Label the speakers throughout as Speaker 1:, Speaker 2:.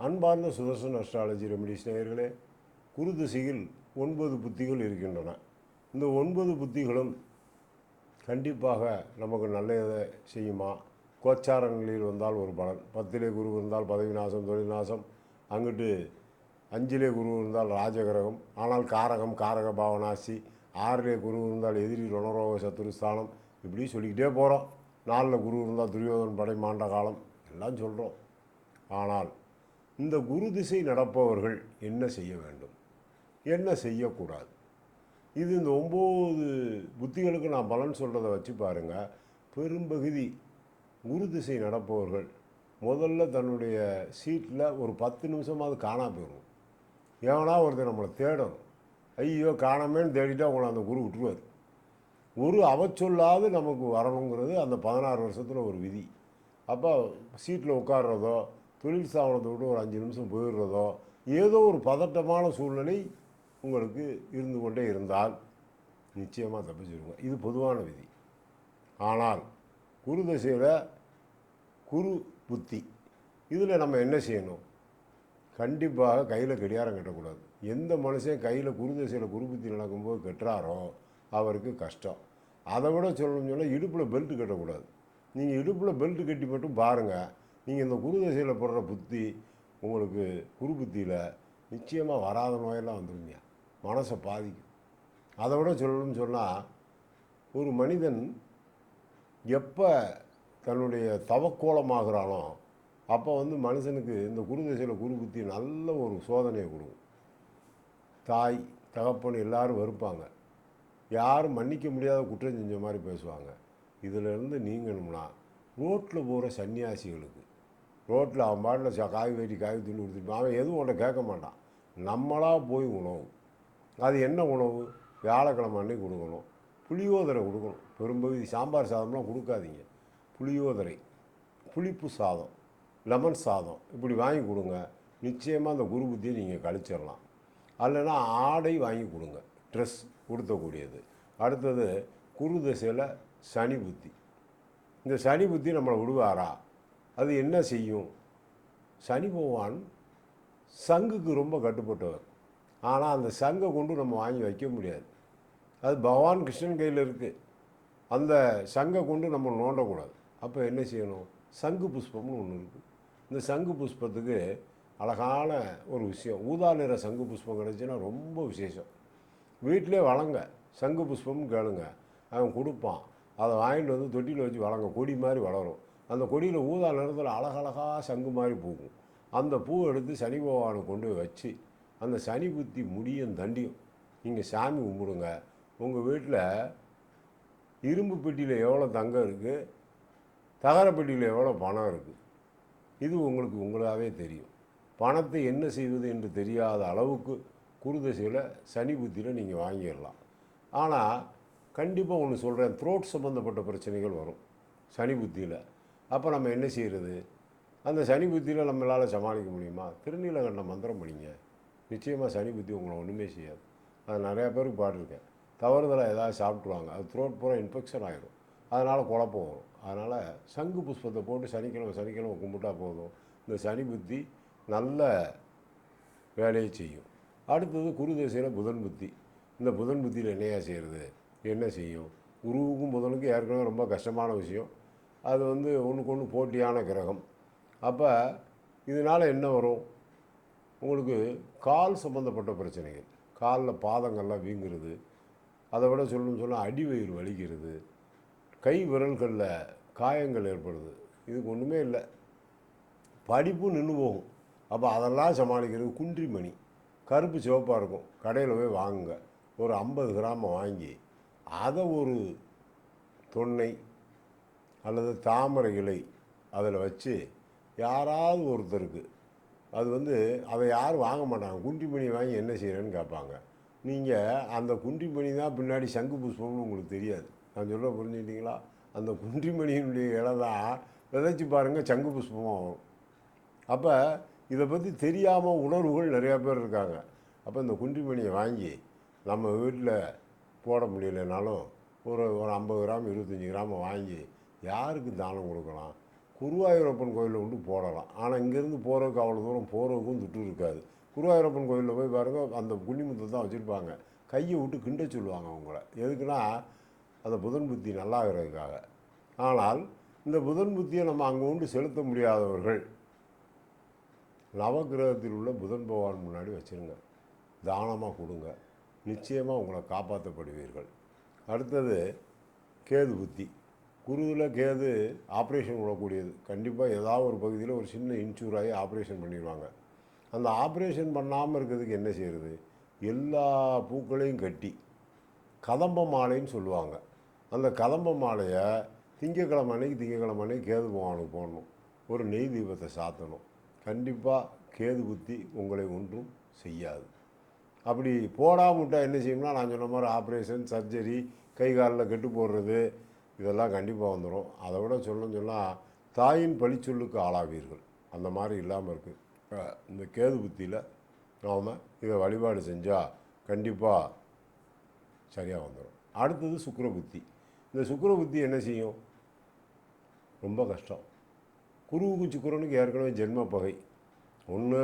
Speaker 1: அன்பார்ந்த Sudarshan astrology remedies நேயர்களே, குரு திசையில் 9 புத்திகள் இருக்கின்றன. இந்த 9 புத்திகளும் கண்டிப்பாக நமக்கு நல்லதை செய்யுமா? கோச்சாரங்களில் வந்தால் ஒரு பலன், 10லே குரு இருந்தால் பதவி நாசம், தொழில் நாசம், அங்கிட்டு 5லே குரு இருந்தால் ராஜகிரகம், ஆனால் காரகம் காரக பாவனாசி, 6லே குரு இருந்தால் எதிரி ரணரோக சத்துருஸ்தானம், இப்படி சொல்லிக்கிட்டே போகிறோம். 4ல் குரு இருந்தால் துரியோதன் படை மாண்ட காலம் எல்லாம் சொல்கிறோம். ஆனால் இந்த குரு திசை நடப்பவர்கள் என்ன செய்ய வேண்டும், என்ன செய்யக்கூடாது? இது இந்த 9 புத்திகளுக்கு நான் பலன் சொல்கிறத வச்சு பாருங்கள். பெரும்பகுதி குரு திசை நடப்பவர்கள் முதல்ல தன்னுடைய சீட்டில் ஒரு 10 நிமிஷமாவது காணா போயிடும். ஏன்னா ஒருத்தர் நம்மளை தேடணும். ஐயோ காணாமேன்னு தேடிட்டா உங்களை அந்த குரு விட்டுருவார். ஒரு அவச்சொல்லாவது நமக்கு வரணுங்கிறது அந்த 16 வருஷத்தில் ஒரு விதி. அப்போ சீட்டில் உட்கார்றதோ, தொழில் ஸ்தாபனத்தை விட்டு ஒரு 5 நிமிஷம் போயிடுறதோ, ஏதோ ஒரு பதட்டமான சூழ்நிலை உங்களுக்கு இருந்து கொண்டே இருந்தால் நிச்சயமாக தப்பிச்சிருங்க. இது பொதுவான விதி. ஆனால் குரு தசையில் குரு புத்தி, இதில் நம்ம என்ன செய்யணும்? கண்டிப்பாக கையில் கடிகாரம் கட்டக்கூடாது. எந்த மனுஷன் கையில் குரு தசையில் குரு புத்தி நடக்கும்போது கட்டுறாரோ அவருக்கு கஷ்டம். அதை விட சொல்லணும்னு சொன்னால் இடுப்பில் பெல்ட்டு கட்டக்கூடாது. நீங்கள் இடுப்பில் பெல்ட்டு கட்டி மட்டும் பாருங்கள். நீங்கள் இந்த குரு தசையில் போடுற புத்தி உங்களுக்கு குரு புத்தியில் நிச்சயமாக வராத நோயெல்லாம் வந்துடுங்க, மனசை பாதிக்கும். அதை விட சொல்லணும்னு சொன்னால், ஒரு மனிதன் எப்போ தன்னுடைய தவக்கோலமாகிறானோ அப்போ மனுஷனுக்கு இந்த குரு தசையில் குரு புத்தி நல்ல ஒரு சோதனையை கொடுக்கும். தாய் தகப்பன் எல்லாரும் வெறுப்பாங்க, யாரும் மன்னிக்க முடியாத குற்றம் செஞ்ச மாதிரி பேசுவாங்க. இதிலிருந்து நீங்கணும்னா ரோட்டில் போகிற சன்னியாசிகளுக்கு, ரோட்டில் அவன் பாட்டில் காய் வெட்டி காய் துணி கொடுத்துட்டு அவன் எதுவும் உன்னை கேட்க மாட்டான். நம்மளாக போய் உணவு, அது என்ன உணவு? வியாழக்கிழமை அன்னைக்கு கொடுக்கணும், புளியோதரை கொடுக்கணும். பெரும்பகுதி சாம்பார் சாதம்லாம் கொடுக்காதீங்க. புளியோதரை, புளிப்பு சாதம், லெமன் சாதம் இப்படி வாங்கி கொடுங்க. நிச்சயமாக அந்த குரு புத்தியை நீங்கள் கழிச்சிடலாம். அல்லைன்னா ஆடை வாங்கி கொடுங்க, ட்ரெஸ் கொடுத்தக்கூடியது. அடுத்தது குரு திசையில் சனி புத்தி. இந்த சனி புத்தி நம்மளை விடுவாரா? அது என்ன செய்யும்? சனி பகவான் சங்குக்கு ரொம்ப கட்டுப்பட்டவர். ஆனால் அந்த சங்கை கொண்டு நம்ம வாங்கி வைக்க முடியாது. அது பகவான் கிருஷ்ணன் கையில் இருக்குது. அந்த சங்கை கொண்டு நம்ம நோண்டக்கூடாது. அப்போ என்ன செய்யணும்? சங்கு புஷ்பம்னு ஒன்று இருக்குது. இந்த சங்கு புஷ்பத்துக்கு அழகான ஒரு விஷயம், ஊதா நிற சங்கு புஷ்பம் கிடச்சுன்னா ரொம்ப விசேஷம். வீட்டிலே வளங்க, சங்கு புஷ்பம்னு கேளுங்க, அவன் கொடுப்பான். அதை வாங்கிட்டு வந்து தொட்டியில் வச்சு வளங்க, கொடி மாதிரி வளரும். அந்த கொடியில் ஊதா நிறத்தில் அழகழகாக சங்கு மாதிரி பூக்கும். அந்த பூவை எடுத்து சனி பகவானுக்கு கொண்டு வச்சு அந்த சனி புத்தி முடியும் தண்டியும் நீங்கள் சாமி கும்பிடுங்க. உங்கள் வீட்டில் இரும்பு பெட்டியில் எவ்வளோ தங்கம் இருக்குது, தகர பெட்டியில் எவ்வளோ பணம் இருக்குது, இது உங்களுக்கு உங்களாகவே தெரியும். பணத்தை என்ன செய்வது என்று தெரியாத அளவுக்கு குரு திசையில் சனி புத்தியில் நீங்கள் வாங்கிடலாம். ஆனால் கண்டிப்பாக ஒன்று சொல்கிறேன், த்ரோட் சம்மந்தப்பட்ட பிரச்சனைகள் வரும் சனி புத்தியில். அப்போ நம்ம என்ன செய்கிறது? அந்த சனி புத்தியில் நம்மளால் சமாளிக்க முடியுமா? திருநீலகண்ட மந்திரம் படிங்க. நிச்சயமாக சனி புத்தி உங்களை ஒன்றுமே செய்யாது. அது நிறையா பேருக்கு பாட்டிருக்கேன். தவறுதலாக ஏதாவது சாப்பிட்ருவாங்க, அது த்ரோட் பூரா இன்ஃபெக்ஷன் ஆகிடும், அதனால் குழப்பம் வரும். அதனால் சங்கு புஷ்பத்தை போட்டு சனிக்கிழமை கும்பிட்டா போதும், இந்த சனி புத்தி நல்ல வேலையை செய்யும். அடுத்தது குரு திசையில் புதன் புத்தி. இந்த புதன் புத்தியில் என்னையா செய்கிறது? என்ன செய்யும்? குருவுக்கும் புதனுக்கும் ஏற்கனவே ரொம்ப கஷ்டமான விஷயம். அது ஒன்றுக்கு ஒன்று போட்டியான கிரகம். அப்போ இதனால் என்ன வரும்? உங்களுக்கு கால் சம்மந்தப்பட்ட பிரச்சனைகள், காலில் பாதங்கள்லாம் வீங்குறது, அதை விட சொல்லணும்னு சொன்னால் அடி வயிறு வலிக்கிறது, கை விரல்களில் காயங்கள் ஏற்படுது. இதுக்கு ஒன்றுமே இல்லை, படிப்பு நின்று போகும். அப்போ அதெல்லாம் சமாளிக்கிறது குன்றிமணி, கருப்பு சிவப்பாக இருக்கும், கடையில் போய் வாங்குங்க. ஒரு 50 கிராம் வாங்கி அதை ஒரு தொன்னை அல்லது தாமரை இலை அதில் வச்சு யாராவது ஒருத்தருக்கு, அது அதை யாரும் வாங்க மாட்டாங்க. குன்றிமணி வாங்கி என்ன செய்கிறேன்னு கேட்பாங்க. நீங்கள் அந்த குன்றிமணி தான் பின்னாடி சங்கு புஷ்பம்னு உங்களுக்கு தெரியாது. நான் சொல்ல புரிஞ்சுக்கிட்டீங்களா? அந்த குன்றிமணியினுடைய இலை தான் விதைச்சி பாருங்கள், சங்கு புஷ்பமாக வரும். அப்போ இதை பற்றி தெரியாமல் உணர்வுகள் நிறையா பேர் இருக்காங்க. அப்போ இந்த குன்றிமணியை வாங்கி நம்ம வீட்டில் போட முடியலைனாலும் ஒரு 50 கிராம் 25 கிராம் வாங்கி யாருக்கு தானம் கொடுக்கலாம்? குருவாயூரப்பன் கோயிலில் கொண்டு போடலாம். ஆனால் இங்கேருந்து போகிறதுக்கு அவ்வளோ தூரம் போகிறதுக்கும் துட்டு இருக்காது. குருவாயூரப்பன் கோயிலில் போய் பாருங்கள், அந்த புண்ணியமுத்தை தான் வச்சுருப்பாங்க. கையை விட்டு கிண்ட சொல்லுவாங்க அவங்கள. எதுக்குன்னா அந்த புதன் புத்தி நல்லாகிறதுக்காக. ஆனால் இந்த புதன் புத்தியை நம்ம அங்கே கொண்டு செலுத்த முடியாதவர்கள் நவகிரகத்தில் உள்ள புதன் பகவான் முன்னாடி வச்சுருங்க, தானமாக கொடுங்க, நிச்சயமாக உங்களை காப்பாற்றப்படுவீர்கள். அடுத்தது கேது புத்தி. குருவில் கேது ஆப்ரேஷன் விடக்கூடியது. கண்டிப்பாக ஏதாவது ஒரு பகுதியில் ஒரு சின்ன இன்சூர் ஆகி ஆப்ரேஷன் பண்ணிடுவாங்க. அந்த ஆப்ரேஷன் பண்ணாமல் இருக்கிறதுக்கு என்ன செய்கிறது? எல்லா பூக்களையும் கட்டி கதம்ப மாலைன்னு சொல்லுவாங்க. அந்த கதம்ப மாலையை திங்கக்கிழமை அன்னைக்கு கேது பகவானுக்கு போடணும். ஒரு நெய் தீபத்தை சாத்தணும். கண்டிப்பாக கேது புத்தி உங்களை ஒன்றும் செய்யாது. அப்படி போடாமல் விட்டால் என்ன செய்யும்னா, நான் சொன்ன மாதிரி ஆப்ரேஷன், சர்ஜரி, கை காலில் கெட்டு போடுறது, இதெல்லாம் கண்டிப்பாக வந்துடும். அதை விட சொன்னால் தாயின் பழிச்சொல்லுக்கு ஆளாவீர்கள். அந்த மாதிரி இல்லாமல் இருக்குது. இந்த கேது புத்தியில் நாம் இதை வழிபாடு செஞ்சால் கண்டிப்பாக சரியாக வந்துடும். அடுத்தது சுக்கிர புத்தி. இந்த சுக்கிர புத்தி என்ன செய்யும்? ரொம்ப கஷ்டம். குருவுக்கு சுக்கிரனுக்கு ஏற்கனவே ஜென்ம பகை. ஒன்று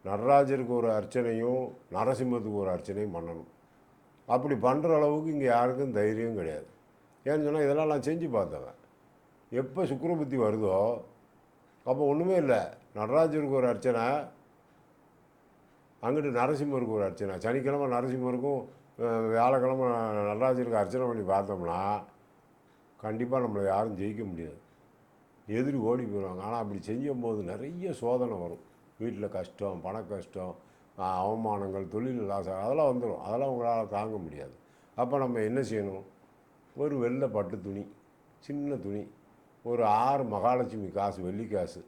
Speaker 1: நடராஜருக்கு ஒரு அர்ச்சனையும் நரசிம்மத்துக்கு ஒரு அர்ச்சனையும் பண்ணணும். அப்படி பண்ணுற அளவுக்கு இங்கே யாருக்கும் தைரியம் கிடையாது. ஏன்னு சொன்னால் இதெல்லாம் நான் செஞ்சு பார்த்தவன். எப்போ சுக்கிர புத்தி வருதோ அப்போ ஒன்றுமே இல்லை. நடராஜருக்கு ஒரு அர்ச்சனை, அங்கிட்டு நரசிம்மருக்கு ஒரு அர்ச்சனை. சனிக்கிழமை நரசிம்மருக்கும் வியாழக்கிழமை நடராஜருக்கு அர்ச்சனை பண்ணி பார்த்தோம்னா கண்டிப்பாக நம்மளை யாரும் ஜெயிக்க முடியாது. எதிரி ஓடி போயிடுவாங்க. ஆனால் அப்படி செய்யும்போது நிறைய சோதனை வரும். வீட்டில் கஷ்டம், பண கஷ்டம், அவமானங்கள், தொழில் லாசம், அதெல்லாம் வந்துடும். அதெல்லாம் உங்களால் தாங்க முடியாது. அப்போ நம்ம என்ன செய்யணும்? ஒரு வெள்ளை பட்டு துணி, சின்ன துணி, ஒரு 6 மகாலட்சுமி காசு, வெள்ளி காசு,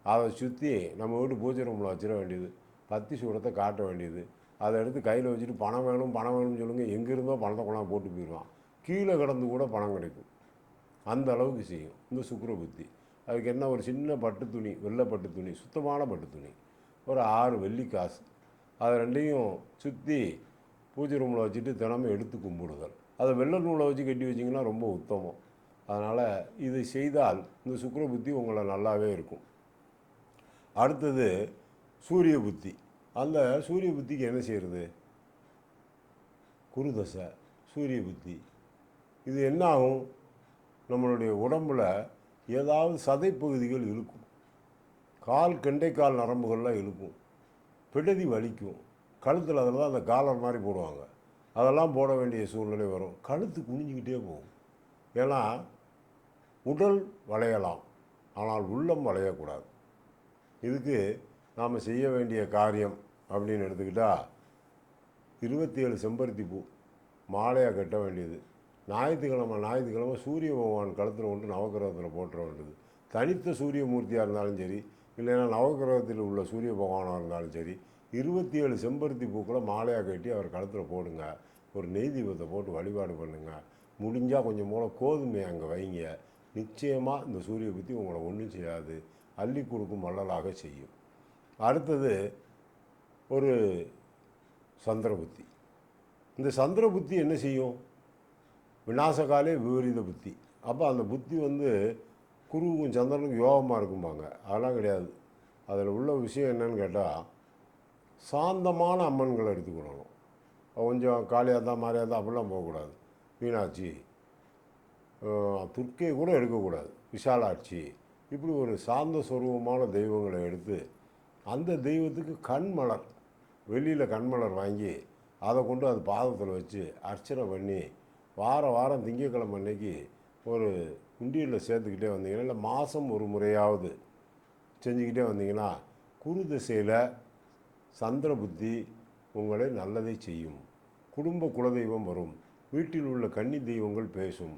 Speaker 1: அதை சுற்றி நம்ம வீட்டு பூஜை ரூமில் வச்சிட வேண்டியது. பத்தி சூடத்தை காட்ட வேண்டியது. அதை எடுத்து கையில் வச்சுட்டு பணம் வேணும்னு சொல்லுங்கள். எங்கே இருந்தோ பணத்தை கொண்டாந்து போட்டு போயிடுவான். கீழே கிடந்து கூட பணம் கிடைக்கும். அந்த அளவுக்கு செய்யும் இந்த சுக்கிர புத்தி. அதுக்கு என்ன? ஒரு சின்ன பட்டு துணி, வெள்ளை பட்டு துணி, சுத்தமான பட்டு துணி, ஒரு 6 வெள்ளி காசு, அதை ரெண்டையும் சுற்றி பூஜை ரூமில் வச்சுட்டு தினமும் எடுத்து கும்பிடுதல். அதை வெள்ளை நூலை வச்சு கட்டி வச்சிங்கன்னா ரொம்ப உத்தமம். அதனால் இதை செய்தால் இந்த சுக்கிர புத்தி உங்களை நல்லாவே இருக்கும். அடுத்தது சூரிய புத்தி. அந்த சூரிய புத்திக்கு என்ன செய்கிறது? குருதசை, சூரிய புத்தி. இது என்ன ஆகும்? நம்மளுடைய உடம்பில் ஏதாவது சதைப்பகுதிகள் இழுக்கும். கெண்டைக்கால் நரம்புகள்லாம் இழுக்கும். பிடதி வலிக்கும். கழுத்தில் அதில் தான் அந்த காலர் மாதிரி போடுவாங்க. அதெல்லாம் போட வேண்டிய சூழ்நிலை வரும். கழுத்து குனிஞ்சிக்கிட்டே போகும். ஏன்னா உடல் வளையலாம், ஆனால் உள்ளம் வளையக்கூடாது. இதுக்கு நாம் செய்ய வேண்டிய காரியம் அப்படின்னு எடுத்துக்கிட்டால் 27 செம்பருத்தி பூ மாலையாக கட்ட வேண்டியது. ஞாயிற்றுக்கிழமை சூரிய பகவான் கழுத்தில் கொண்டு நவகிரகத்தில் போட்டுற வேண்டியது. தனித்த சூரிய மூர்த்தியாக இருந்தாலும் சரி, இல்லைன்னா நவகிரகத்தில் உள்ள சூரிய பகவானாக இருந்தாலும் சரி, 27 செம்பருத்தி பூக்களை மாலையாக கட்டி அவர் கழுத்தில் போடுங்க. ஒரு நெய் தீபத்தை போட்டு வழிபாடு பண்ணுங்கள். முடிஞ்சால் கொஞ்சம் மூல கோதுமையை அங்கே வைங்க. நிச்சயமாக இந்த சூரிய புத்தி உங்களை ஒன்றும் செய்யாது, அள்ளி கொடுக்கும் வள்ளலாக செய்யும். அடுத்தது ஒரு சந்திர புத்தி. இந்த சந்திர புத்தி என்ன செய்யும்? விநாசகாலே விபரீத புத்தி. அப்போ அந்த புத்தி குருவுக்கும் சந்திரனுக்கும் யோகமாக இருக்கும்பாங்க. அதெல்லாம் கிடையாது. அதில் உள்ள விஷயம் என்னன்னு கேட்டால், சாந்தமான அம்மன்களை எடுத்துக்கணும். கொஞ்சம் காளியாக தான் மாறியாக தான் அப்படிலாம் போகக்கூடாது. மீனாட்சி, துர்க்கையை கூட எடுக்கக்கூடாது. விஷாலாட்சி, இப்படி ஒரு சாந்த சொரூபமான தெய்வங்களை எடுத்து அந்த தெய்வத்துக்கு கண்மலர், வெளியில் கண்மலர் வாங்கி அதை கொண்டு அது பாதத்தில் வச்சு அர்ச்சனை பண்ணி வாரம் திங்கட்கிழமை அன்னைக்கு ஒரு உண்டியலில் சேர்த்துக்கிட்டே வந்தீங்கன்னா, இல்லை மாதம் ஒரு முறையாவது செஞ்சுக்கிட்டே வந்தீங்கன்னா, குரு திசையில் சந்திர புத்தி உங்களை நல்லதை செய்யும். குடும்ப குலதெய்வம் வரும். வீட்டில் உள்ள கன்னி தெய்வங்கள் பேசும்.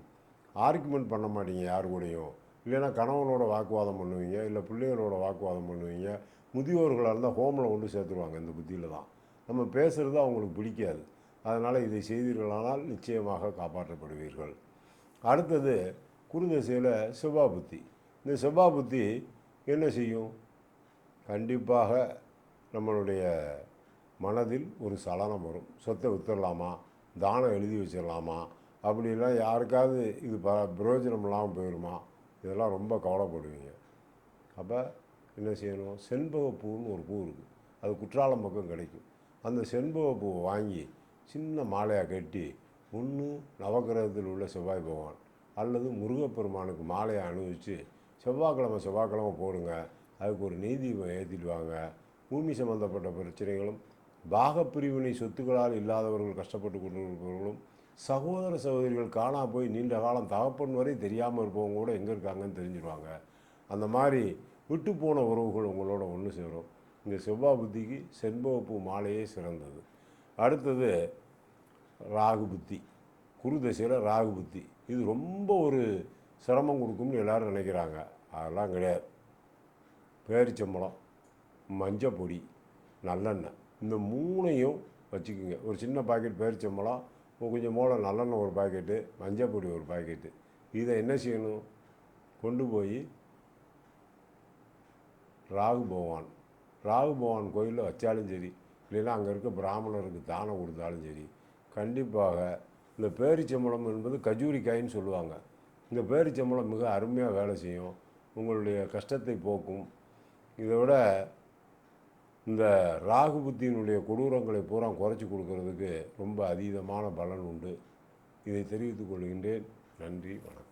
Speaker 1: ஆர்குமெண்ட் பண்ண மாட்டீங்க யார் கூடயும். இல்லைன்னா கணவனோட வாக்குவாதம் பண்ணுவீங்க, இல்லை பிள்ளைகளோட வாக்குவாதம் பண்ணுவீங்க. முதியோர்களாக இருந்தால் ஹோமில் கொண்டு சேர்த்துருவாங்க. இந்த புத்தியில் தான் நம்ம பேசுகிறது அவங்களுக்கு பிடிக்காது. அதனால் இதை செய்தீர்களானால் நிச்சயமாக காப்பாற்றப்படுவீர்கள். அடுத்தது குருதசையில் செவ்வாய் புத்தி. இந்த செவ்வாய் புத்தி என்ன செய்யும்? கண்டிப்பாக நம்மளுடைய மனதில் ஒரு சலனம் வரும். சொத்தை வித்துடலாமா, தானம் எழுதி வச்சிடலாமா, அப்படிலாம் யாருக்காவது இது பிரயோஜனம் இல்லாமல் போயிடுமா, இதெல்லாம் ரொம்ப கவலைப்படுவீங்க. அப்போ என்ன செய்யணும், செண்பகப்பூன்னு ஒரு பூ இருக்குது, அது குற்றாலம் பக்கம் கிடைக்கும். அந்த செண்பகப்பூவை வாங்கி சின்ன மாலையாக கட்டி ஒன்று நவக்கிரகத்தில் உள்ள செவ்வாய் பகவான் அல்லது முருகப்பெருமானுக்கு மாலையை அணிவிச்சு செவ்வாய்க்கிழமை போடுங்க. அதுக்கு ஒரு நெய் தீபம் ஏற்றிட்டு வாங்க. பூமி சம்பந்தப்பட்ட பிரச்சனைகளும், பாகப்பிரிவினை சொத்துக்களால் இல்லாதவர்கள், கஷ்டப்பட்டு கொண்டிருப்பவர்களும், சகோதர சகோதரிகள் காணா போய் நீண்ட காலம் தகப்பன் வரை தெரியாமல் இருப்பவங்க கூட எங்கே இருக்காங்கன்னு தெரிஞ்சிருவாங்க. அந்த மாதிரி விட்டு போன உறவுகள் உங்களோட ஒன்று சேரும். இந்த செவ்வாய் புத்திக்கு செண்பகப்பூ மாலையே சிறந்தது. அடுத்தது ராகு புத்தி. குரு தசையில் ராகு புத்தி இது ரொம்ப ஒரு சிரமம் கொடுக்கும்னு எல்லோரும் நினைக்கிறாங்க. அதெல்லாம் கிடையாது. பேரிச்சம்பழம், மஞ்சள் பொடி, நல்லெண்ணெய், இந்த மூணையும் வச்சுக்கோங்க. ஒரு சின்ன பாக்கெட் பேரிச்சம்பழம், கொஞ்சம் மூளை நல்லெண்ணெய் ஒரு பாக்கெட்டு, மஞ்சள் பொடி ஒரு பாக்கெட்டு. இதை என்ன செய்யணும், கொண்டு போய் ராகு பகவான் கோயிலில் வச்சாலும் சரி, இல்லைன்னா அங்கே இருக்க பிராமணருக்கு தானம் கொடுத்தாலும் சரி, கண்டிப்பாக இந்த பேரிச்சம்பழம் என்பது கஜூரிக்காயின்னு சொல்லுவாங்க. இந்த பேரிச்சம்பழம் மிக அருமையாக வேலை செய்யும், உங்களுடைய கஷ்டத்தை போக்கும். இதை விட இந்த ராகு புத்தியினுடைய கொடூரங்களை பூரா குறைச்சி கொடுக்கறதுக்கு ரொம்ப அதீதமான பலன் உண்டு. இதை தெரிவித்துக் கொள்கின்றேன். நன்றி, வணக்கம்.